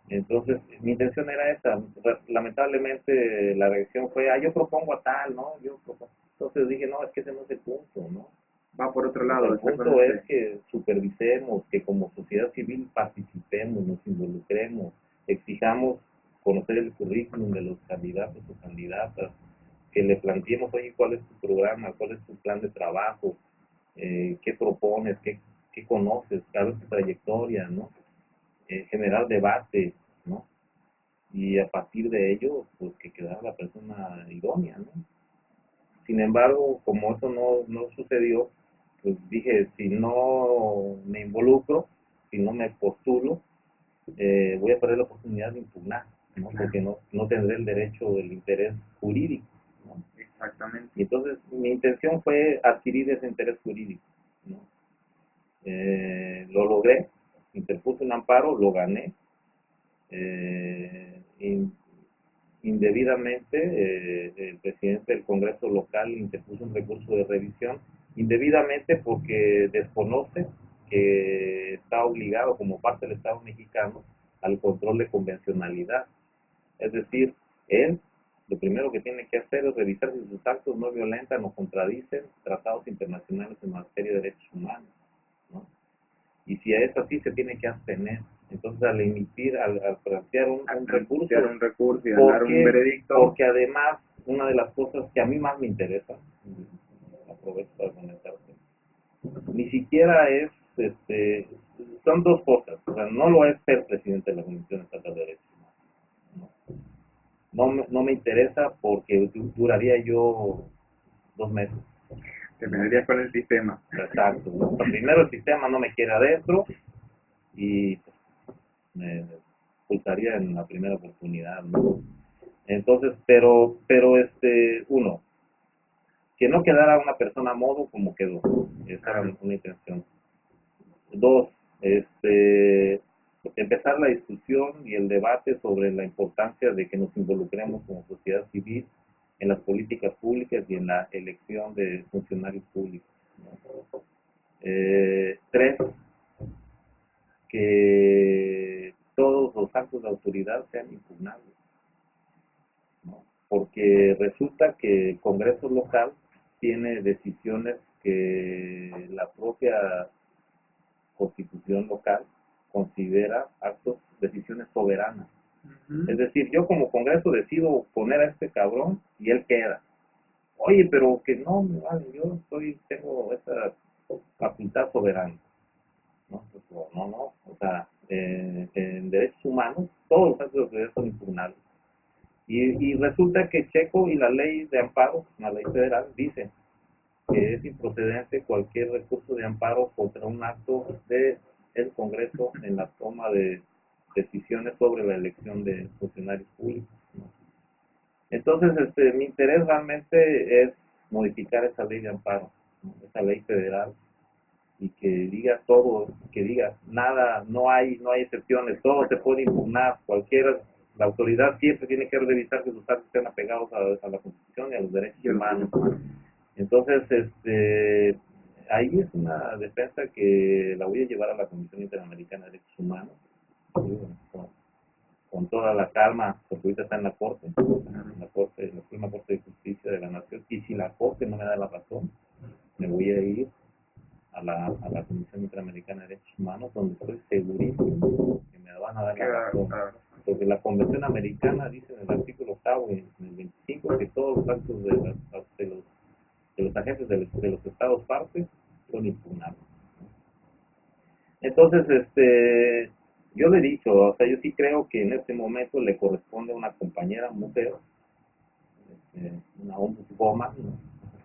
Entonces mi intención era esa. Lamentablemente la reacción fue, yo propongo a tal, ¿no? Entonces dije, no, es que ese no es el punto, ¿no? Va por otro O sea, lado, el punto es exactamente. que supervisemos, que como sociedad civil participemos, nos involucremos, exijamos conocer el currículum de los candidatos o candidatas, que le planteemos, oye, ¿cuál es tu programa? ¿Cuál es tu plan de trabajo? ¿Qué propones? ¿Qué conoces? ¿Cuál es tu trayectoria? ¿No? Generar debate, ¿no? Y a partir de ello, pues que quedara la persona idónea, ¿no? Sin embargo, como eso no sucedió, pues dije, si no me involucro, si no me postulo, voy a perder la oportunidad de impugnar, ¿no? Claro. Porque no tendré el derecho, el interés jurídico, ¿no? Exactamente. Y entonces mi intención fue adquirir ese interés jurídico, ¿no? Lo logré, interpuse un amparo, lo gané. Indebidamente, el presidente del Congreso local interpuso un recurso de revisión, indebidamente porque desconoce que está obligado como parte del Estado mexicano al control de convencionalidad. Es decir, él lo primero que tiene que hacer es revisar si sus actos no violentan o contradicen tratados internacionales en materia de derechos humanos, ¿no? Y si es así, se tiene que abstener. Entonces, al emitir, al plantear un recurso, un recurso y dar un veredicto. Porque además, una de las cosas que a mí más me interesa, aprovecho para comentarte, ni siquiera es, son dos cosas. O sea, no lo es ser presidente de la Comisión Estatal de Derechos Humanos. No me interesa porque duraría yo 2 meses. Te meterías con el sistema. Exacto, ¿no? Primero el sistema no me quiere adentro y pues, me expulsaría en la primera oportunidad, ¿no? Entonces, pero uno, que no quedara una persona a modo como quedó, esa era una intención. Dos, empezar la discusión y el debate sobre la importancia de que nos involucremos como sociedad civil en las políticas públicas y en la elección de funcionarios públicos, ¿no? Tres, que todos los actos de autoridad sean impugnables, ¿no? Porque resulta que el Congreso local tiene decisiones que la propia Constitución local considera decisiones soberanas. Es decir, yo como Congreso decido poner a este cabrón y él queda. Oye, pero que no, vale, yo tengo esa facultad soberana. ¿No? Pues, no, o sea, en derechos humanos todos los actos de autoridad son impugnables. Y resulta que Checo y la ley de amparo, la ley federal, dice que es improcedente cualquier recurso de amparo contra un acto del Congreso en la toma de decisiones sobre la elección de funcionarios públicos, ¿no? Entonces, mi interés realmente es modificar esa ley de amparo, ¿no? Esa ley federal, y que diga todo, que diga nada, no hay excepciones, todo se puede impugnar, la autoridad siempre tiene que revisar que sus actos estén apegados a la Constitución y a los derechos humanos. Entonces, ahí es una defensa que la voy a llevar a la Comisión Interamericana de Derechos Humanos, con toda la calma, porque ahorita está en la Corte, la Suprema Corte de Justicia de la Nación, y si la Corte no me da la razón, me voy a ir a la Comisión Interamericana de Derechos Humanos, donde estoy segurísimo que me van a dar la razón. Porque la Convención Americana dice en el artículo 8, en el 25, que todos los actos de los agentes de los estados partes son impugnables. Entonces, yo le he dicho, o sea, yo sí creo que en este momento le corresponde a una compañera mujer, una ombudswoman, ¿no?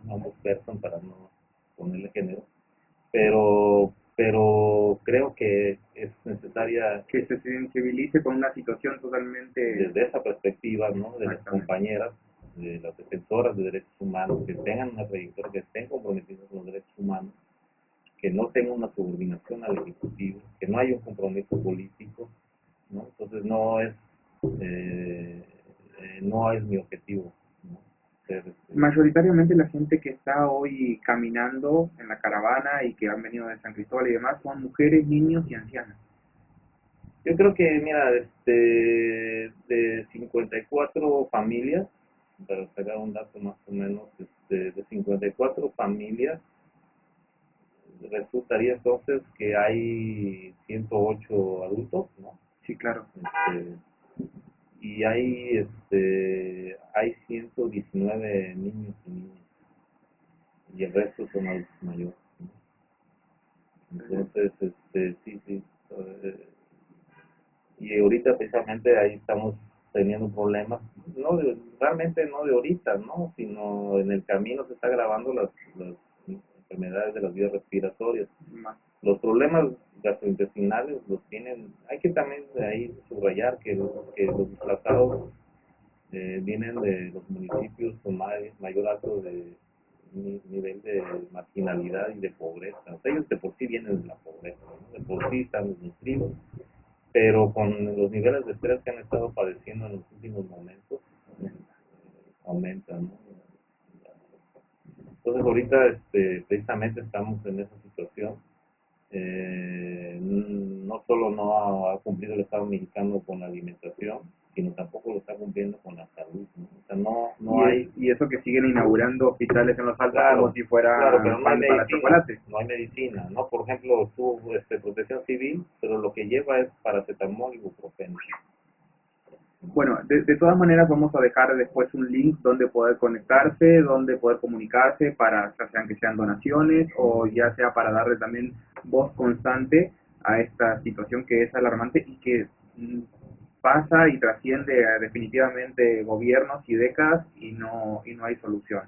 Una ombudsperson para no ponerle género, pero creo que es necesaria que se sensibilice con una situación totalmente desde esa perspectiva, ¿no? De las compañeras, de las defensoras de derechos humanos, que tengan una trayectoria, que estén comprometidas con los derechos humanos, que no tengan una subordinación al Ejecutivo, que no haya un compromiso político, ¿no? Entonces no es mi objetivo, ¿no? Mayoritariamente la gente que está hoy caminando en la caravana y que han venido de San Cristóbal y demás son mujeres, niños y ancianos. Yo creo que, mira, de 54 familias, para sacar un dato más o menos, de 54 familias, resultaría entonces que hay 108 adultos, ¿no? Sí, claro. Y hay 119 niños y niñas, y el resto son adultos mayores, ¿no? Entonces, sí. Y ahorita precisamente ahí estamos teniendo problemas, realmente no de ahorita, ¿no? Sino en el camino se está agravando las enfermedades de las vías respiratorias. Los problemas gastrointestinales los tienen, hay que también ahí subrayar que los desplazados vienen de los municipios con mayor alto de nivel de marginalidad y de pobreza. O sea, ellos de por sí vienen de la pobreza, ¿no? De por sí están desnutridos, pero con los niveles de estrés que han estado padeciendo en los últimos momentos, aumentan, ¿no? Entonces ahorita precisamente estamos en esa situación. No solo no ha cumplido el Estado mexicano con la alimentación, sino tampoco lo está cumpliendo con la salud, ¿no? O sea, no hay... Y eso que siguen inaugurando hospitales en los altos Claro, como si fuera claro, pero no hay pan para medicina, chocolate. no hay medicina, ¿no? Por ejemplo, tú, protección civil, pero lo que lleva es paracetamol y ibuprofeno. Bueno, de todas maneras vamos a dejar después un link donde poder conectarse, donde poder comunicarse para ya sean que sean donaciones o ya sea para darle también voz constante a esta situación que es alarmante y que pasa y trasciende definitivamente gobiernos y décadas y no hay solución.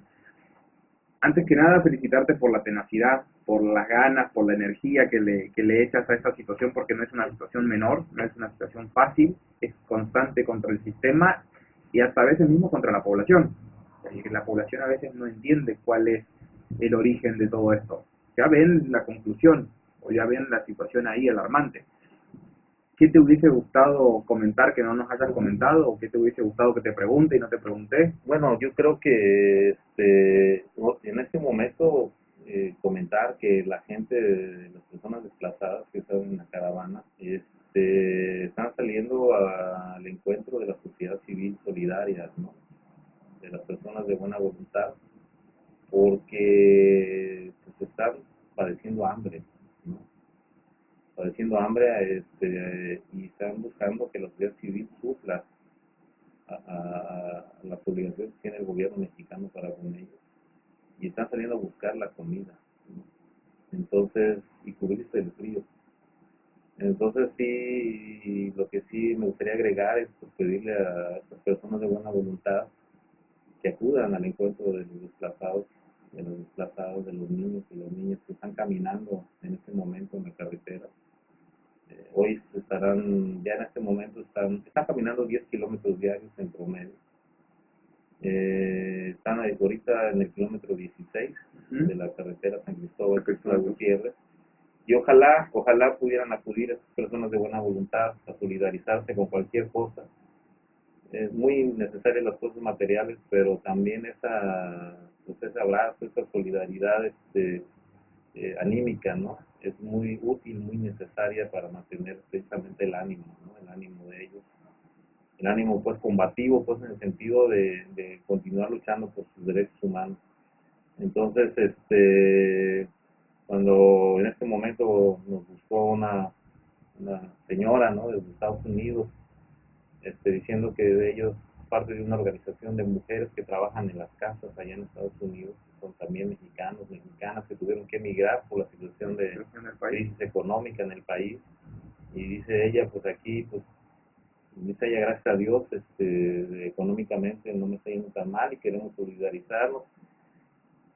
Antes que nada, felicitarte por la tenacidad, por las ganas, por la energía que le echas a esta situación, porque no es una situación menor, no es una situación fácil, es constante contra el sistema y hasta a veces mismo contra la población. La población a veces no entiende cuál es el origen de todo esto. Ya ven la conclusión o ya ven la situación ahí alarmante. ¿Qué te hubiese gustado comentar que no nos hayas comentado? ¿O qué te hubiese gustado que te pregunte y no te pregunté? Bueno, yo creo que en este momento comentar que la gente, las personas desplazadas que están en la caravana, están saliendo al encuentro de la sociedad civil solidaria, ¿no? De las personas de buena voluntad, porque pues, están padeciendo hambre, ¿no? Padeciendo hambre y están buscando que la sociedad civil supla a las obligaciones que tiene el gobierno mexicano para con ellos y están saliendo a buscar la comida, ¿no? Entonces, y cubrirse el frío. Entonces sí, lo que sí me gustaría agregar es pues, pedirle a estas personas de buena voluntad que acudan al encuentro de los desplazados, de los niños y las niñas que están caminando en este momento en la carretera. Hoy estarán, ya en este momento están caminando 10 kilómetros diarios en promedio. Están ahorita en el kilómetro 16 de la carretera San Cristóbal, Gutiérrez, y ojalá pudieran acudir a esas personas de buena voluntad a solidarizarse con cualquier cosa. Es muy necesaria las cosas materiales, pero también pues ese abrazo, esa solidaridad anímica, ¿no? Es muy útil, muy necesaria para mantener precisamente el ánimo, ¿no? El ánimo de ellos. El ánimo pues combativo, pues en el sentido de continuar luchando por sus derechos humanos. Entonces, cuando en este momento nos buscó una señora, ¿no? Desde Estados Unidos, diciendo que de ellos parte de una organización de mujeres que trabajan en las casas allá en Estados Unidos, que son también mexicanas que tuvieron que emigrar por la situación de crisis económica en el país. Y dice ella, pues aquí, pues dice ella, gracias a Dios, económicamente no me está yendo tan mal y queremos solidarizarnos.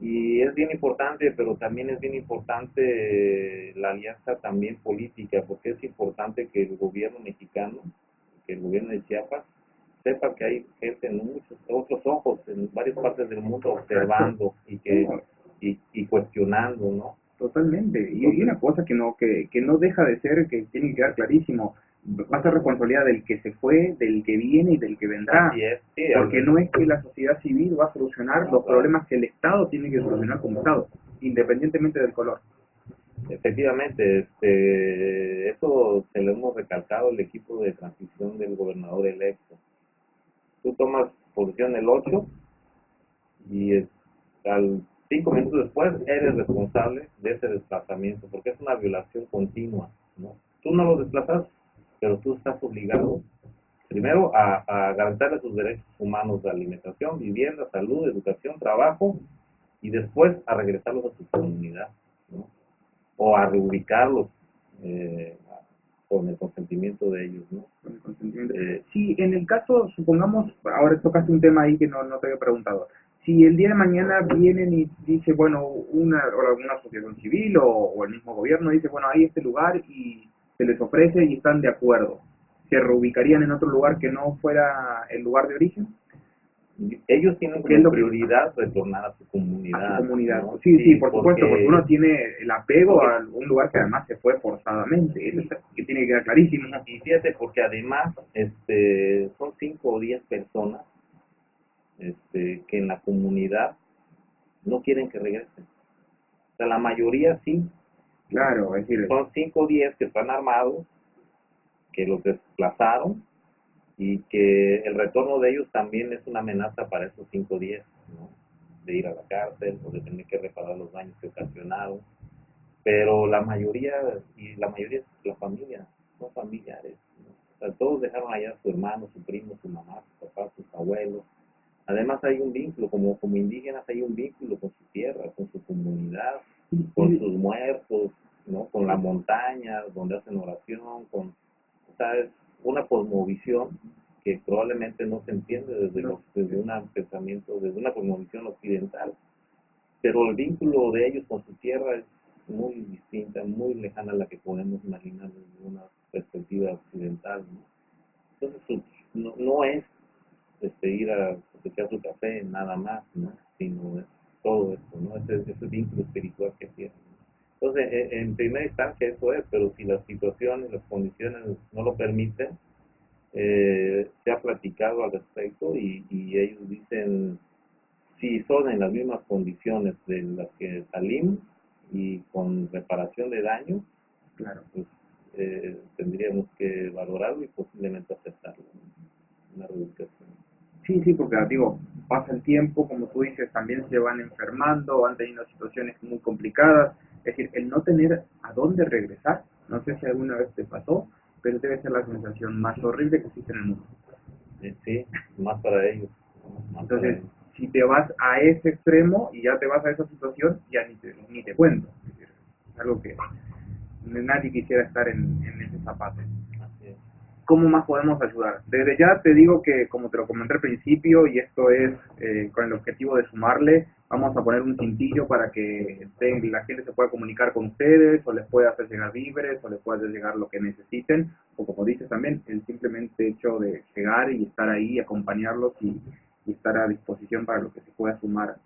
Y es bien importante, pero también es bien importante la alianza también política, porque es importante que el gobierno mexicano, que el gobierno de Chiapas, sepa que hay gente en muchos otros ojos, en varias partes del mundo, observando y cuestionando, ¿no? Totalmente. Y una cosa que no deja de ser, que tiene que quedar clarísimo, va a ser responsabilidad del que se fue, del que viene y del que vendrá. Así es, sí, Porque no es que la sociedad civil va a solucionar los problemas que el Estado tiene que solucionar como Estado, independientemente del color. Efectivamente, eso se lo hemos recalcado al equipo de transición del gobernador electo. Tú tomas posición el 8 y al 5 minutos después eres responsable de ese desplazamiento, porque es una violación continua, ¿no? Tú no lo desplazas, pero tú estás obligado primero a garantizarle sus derechos humanos de alimentación, vivienda, salud, educación, trabajo, y después a regresarlos a su comunidad, ¿no? O a reubicarlos con el consentimiento de ellos, ¿no? Con el consentimiento. Sí, en el caso, supongamos, ahora tocaste un tema ahí que no te había preguntado. Si el día de mañana vienen y dice, bueno, una asociación civil o el mismo gobierno dice, bueno, hay este lugar y se les ofrece y están de acuerdo, ¿se reubicarían en otro lugar que no fuera el lugar de origen? ellos tienen ¿Qué es como lo que prioridad retornar a su a su comunidad, comunidad? ¿no? Sí, sí, Sí, por supuesto, porque uno tiene el apego porque a un lugar que además se fue forzadamente, eso que tiene que quedar clarísimo. y fíjate, porque además son 5 o 10 personas que en la comunidad no quieren que regresen. O sea, la mayoría sí, Claro, es decir, son 5 o 10 que están armados, que los desplazaron y que el retorno de ellos también es una amenaza para esos 5 o 10, ¿no? De ir a la cárcel o de tener que reparar los daños que ocasionaron. Pero la mayoría es la familia, son familiares, ¿no? O sea, todos dejaron allá a su hermano, su primo, su mamá, su papá, sus abuelos. Además hay un vínculo, como indígenas hay un vínculo con su tierra, con su comunidad, con sus muertos, ¿no? Con la montaña, donde hacen oración, o sea, es una cosmovisión que probablemente no se entiende desde un pensamiento, desde una cosmovisión occidental, pero el vínculo de ellos con su tierra es muy distinta, muy lejana a la que podemos imaginar desde una perspectiva occidental, ¿no? Entonces, no es ir a cosechar su café, nada más, ¿no? Sino es todo esto, ¿no? Ese vínculo espiritual que tiene, ¿no? Entonces, en primera instancia eso es, pero si las situaciones, las condiciones no lo permiten, se ha platicado al respecto y ellos dicen, si son en las mismas condiciones de las que salimos y con reparación de daño, claro. pues tendríamos que valorarlo y posiblemente aceptarlo, ¿no? Una reeducación. Sí, sí, porque digo, pasa el tiempo, como tú dices, también se van enfermando, van teniendo situaciones muy complicadas. Es decir, el no tener a dónde regresar, no sé si alguna vez te pasó, pero debe ser la sensación más horrible que existe en el mundo. Sí, más para ellos, ¿no? Más para Entonces, ellos. si te vas a ese extremo y ya te vas a esa situación, ya ni te cuento. Es decir, es algo que nadie quisiera estar en ese zapato. Así es. ¿Cómo más podemos ayudar? Desde ya te digo que, como te lo comenté al principio, y esto es con el objetivo de sumarle, vamos a poner un cintillo para que la gente se pueda comunicar con ustedes, o les pueda hacer llegar víveres, o les pueda hacer llegar lo que necesiten, o como dices también, el simplemente hecho de llegar y estar ahí, acompañarlos y estar a disposición para lo que se pueda sumar.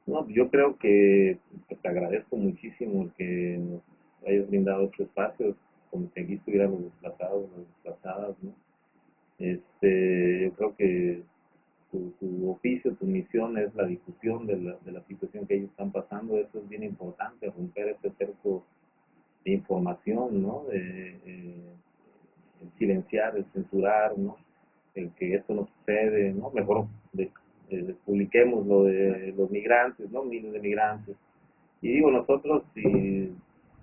No, yo creo que te agradezco muchísimo el que nos hayas brindado este espacio, como que aquí estuvieran los desplazados, las desplazadas, ¿no? Yo creo que tu oficio, tu misión es la difusión de la situación que ellos están pasando. Eso es bien importante, romper este cerco de información, ¿no? El silenciar, el censurar, ¿no? El que esto no sucede, ¿no? Mejor publiquemos lo de los migrantes, ¿no? Miles de migrantes. Y digo, nosotros, si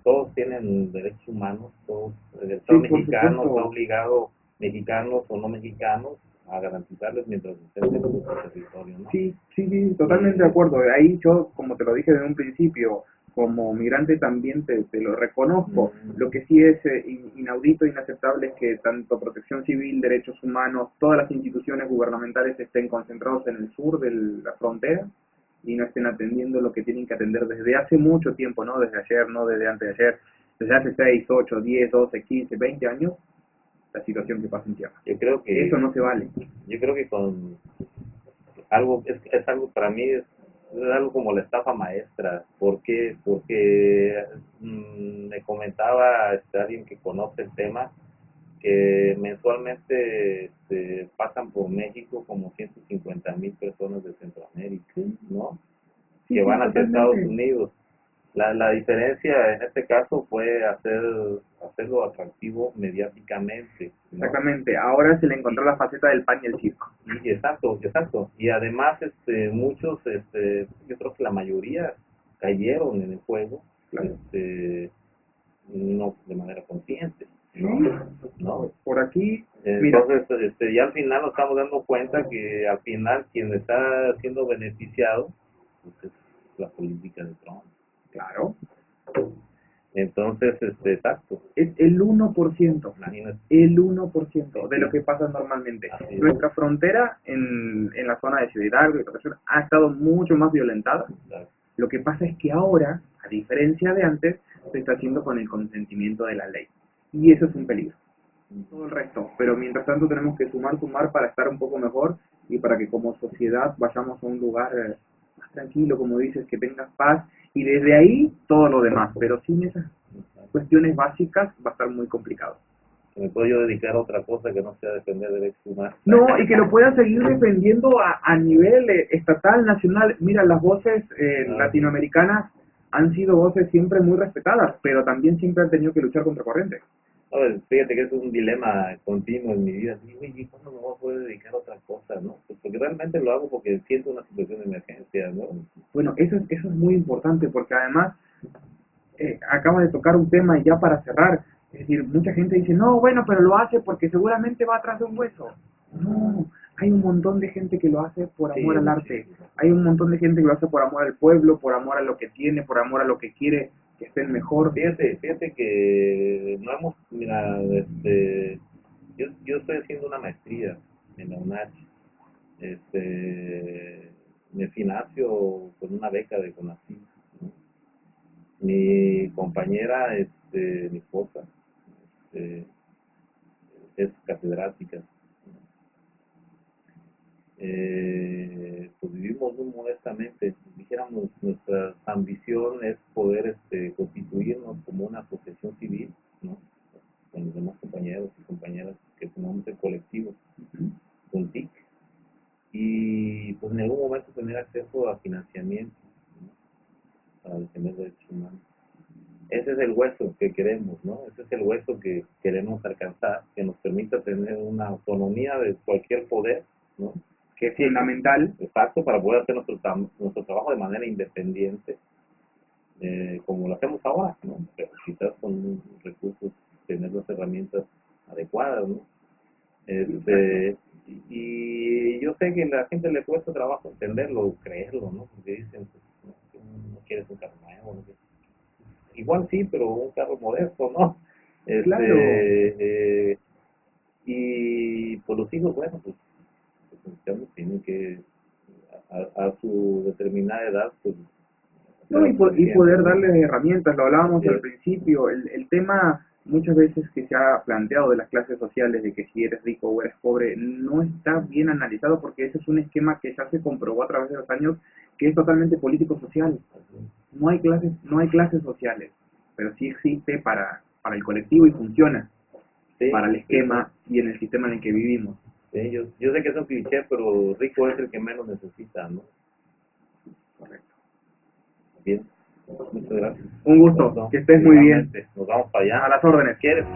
todos tienen derechos humanos, todos, el Sí, Estado por mexicano está supuesto. obligado, mexicanos o no mexicanos, a garantizarles mientras estén en nuestro territorio, ¿no? Sí, sí, sí, totalmente de Y, acuerdo. Ahí yo, como te lo dije desde un principio, como migrante también te lo reconozco. Lo que sí es inaudito e inaceptable es que tanto Protección Civil, Derechos Humanos, todas las instituciones gubernamentales estén concentrados en el sur de la frontera y no estén atendiendo lo que tienen que atender desde hace mucho tiempo, no desde ayer, no desde antes de ayer, desde hace 6, 8, 10, 12, 15, 20 años, la situación que pasa en tierra. yo creo Eso que, no se vale. yo creo que con algo, es algo para mí, es algo como la estafa maestra. ¿Por qué? Porque me comentaba alguien que conoce el tema, que mensualmente pasan por México como 150,000 personas de Centroamérica, ¿no? Sí, Que sí, van hacia Estados totalmente. Unidos. La diferencia en este caso fue hacerlo atractivo mediáticamente, ¿no? Exactamente, ahora se le Y, encontró la faceta del pan y el circo. y exacto, exacto. Y además, muchos, yo creo que la mayoría cayeron en el juego, Claro. no de manera consciente, Sí, ¿no? por aquí, mira, Entonces, ya al final nos estamos dando cuenta que al final quien está siendo beneficiado, pues es la política de Trump. claro, Entonces, exacto, es el 1%, imagínate, el 1% sí, de lo sí, que pasa normalmente. así es, Nuestra frontera en la zona de Ciudad Hidalgo y Protección ha estado mucho más violentada. claro. Lo que pasa es que ahora, a diferencia de antes, se está haciendo con el consentimiento de la ley. Y eso es un peligro. Todo el resto, pero mientras tanto tenemos que sumar para estar un poco mejor y para que como sociedad vayamos a un lugar más tranquilo, como dices, que tengas paz, y desde ahí todo lo demás, pero sin esas cuestiones básicas va a estar muy complicado. Que me puedo yo dedicar a otra cosa que no sea defender derechos humanos. No, y que lo puedan seguir defendiendo a nivel estatal, nacional. Mira, las voces latinoamericanas han sido voces siempre muy respetadas, pero también siempre han tenido que luchar contra corriente. A ver, fíjate que es un dilema continuo en mi vida. Digo, oye, ¿cuándo me voy a poder dedicar a otra cosa, no? Pues porque realmente lo hago porque siento una situación de emergencia, ¿no? Bueno, eso es muy importante porque además acaba de tocar un tema y ya para cerrar, es decir, mucha gente dice, no, bueno, pero lo hace porque seguramente va atrás de un hueso. No, hay un montón de gente que lo hace por Sí, amor al arte, muchísimo. hay un montón de gente que lo hace por amor al pueblo, por amor a lo que tiene, por amor a lo que quiere que estén mejor. Fíjate que no hemos, mira, yo estoy haciendo una maestría en la UNACH, me financio con una beca de CONACYT, ¿no? Mi compañera, mi esposa, este, es catedrática. Pues vivimos muy modestamente. Dijéramos, nuestra ambición es poder constituirnos como una asociación civil, ¿no? Con los demás compañeros y compañeras que formamos el colectivo, con TIC, y pues en algún momento tener acceso a financiamiento, ¿no? Para defender derechos humanos. Ese es el hueso que queremos, ¿no? Ese es el hueso que queremos alcanzar, que nos permita tener una autonomía de cualquier poder, ¿no? Que es fundamental. Exacto, para poder hacer nuestro trabajo de manera independiente, como lo hacemos ahora, ¿no? Pero quizás con recursos, tener las herramientas adecuadas, ¿no? Y yo sé que a la gente le cuesta trabajo entenderlo, creerlo, ¿no? Porque dicen, pues, no quieres un carro nuevo, ¿no? Igual sí, pero un carro modesto, ¿no? Claro. Y por los hijos, bueno, pues tienen que, a su determinada edad, pues, No, y poder ¿no? darles herramientas, lo hablábamos al Sí, principio, el tema muchas veces que se ha planteado de las clases sociales, de que si eres rico o eres pobre, no está bien analizado porque ese es un esquema que ya se comprobó a través de los años que es totalmente político-social. No hay clases sociales, pero sí existe para el colectivo y funciona sí, para el sí, esquema y en el sistema en el que vivimos. sí, yo sé que es un cliché, pero rico es el que menos necesita, ¿no? Correcto. Bien, muchas gracias. Un gusto, que estés muy bien. Igualmente, nos vamos para A allá. las órdenes. ¿Quieres?